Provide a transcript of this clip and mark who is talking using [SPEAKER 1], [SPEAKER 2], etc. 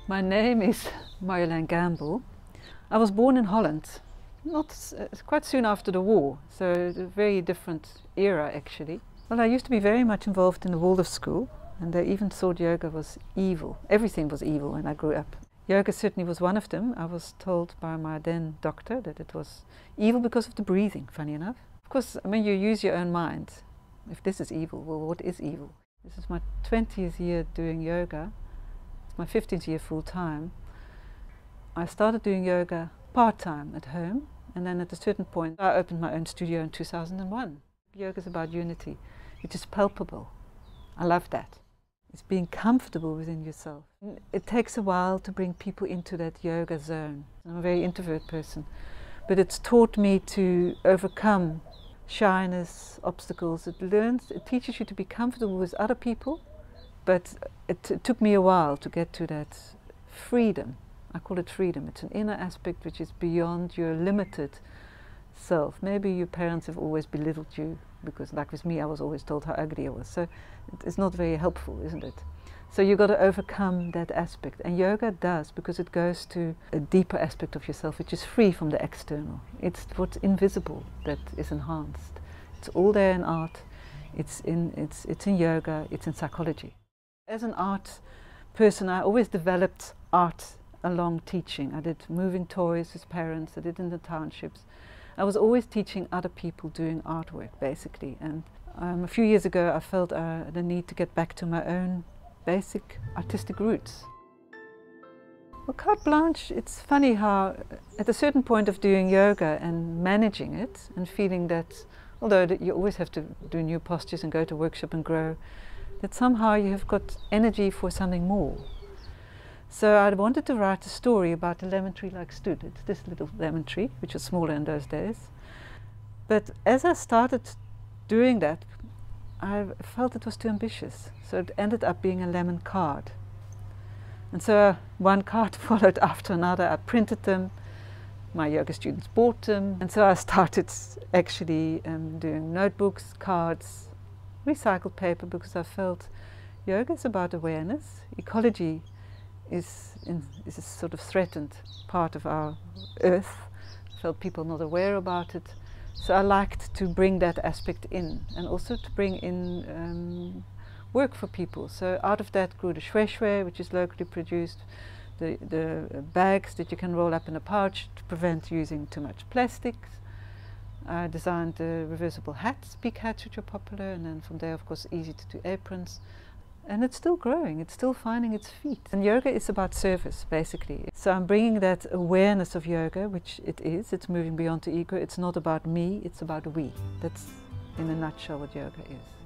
[SPEAKER 1] My name is Marjolein Gamble. I was born in Holland, quite soon after the war, so a very different era actually. Well, I used to be very much involved in the Waldorf school, and they even thought yoga was evil. Everything was evil when I grew up. Yoga certainly was one of them. I was told by my then doctor that it was evil because of the breathing, funny enough. Of course, I mean, you use your own mind. If this is evil, well, what is evil? This is my 20th year doing yoga. It's my 15th year full time. I started doing yoga part-time at home, and then at a certain point I opened my own studio in 2001. Yoga is about unity. It is palpable. I love that. It's being comfortable within yourself. It takes a while to bring people into that yoga zone. I'm a very introvert person, but it's taught me to overcome shyness, obstacles. It teaches you to be comfortable with other people, but it took me a while to get to that freedom. I call it freedom. It's an inner aspect which is beyond your limited self. Maybe your parents have always belittled you, because like with me, I was always told how ugly I was. So it's not very helpful, isn't it? So you've got to overcome that aspect. And yoga does, because it goes to a deeper aspect of yourself, which is free from the external. It's what's invisible that is enhanced. It's all there in art. It's in yoga. It's in psychology. As an art person, I always developed art along teaching. I did moving toys with parents. I did in the townships. I was always teaching other people doing artwork, basically. And a few years ago, I felt the need to get back to my own basic artistic roots. Well, carte blanche, it's funny how at a certain point of doing yoga and managing it and feeling that, although you always have to do new postures and go to workshop and grow, that somehow you have got energy for something more. So I wanted to write a story about a lemon tree like stood. It's this little lemon tree, which was smaller in those days. But as I started doing that, I felt it was too ambitious. So it ended up being a lemon card. And so one card followed after another. I printed them. My yoga students bought them. And so I started actually doing notebooks, cards, recycled paper, because I felt yoga is about awareness. Ecology is a sort of threatened part of our earth. I felt people not aware about it. So I liked to bring that aspect in, and also to bring in work for people. So out of that grew the shwe, which is locally produced, the bags that you can roll up in a pouch to prevent using too much plastics. I designed the reversible hats, big hats, which are popular, and then from there, of course, easy to do aprons. And it's still growing, it's still finding its feet. And yoga is about service, basically. So I'm bringing that awareness of yoga, which it is, it's moving beyond the ego. It's not about me, it's about we. That's in a nutshell what yoga is.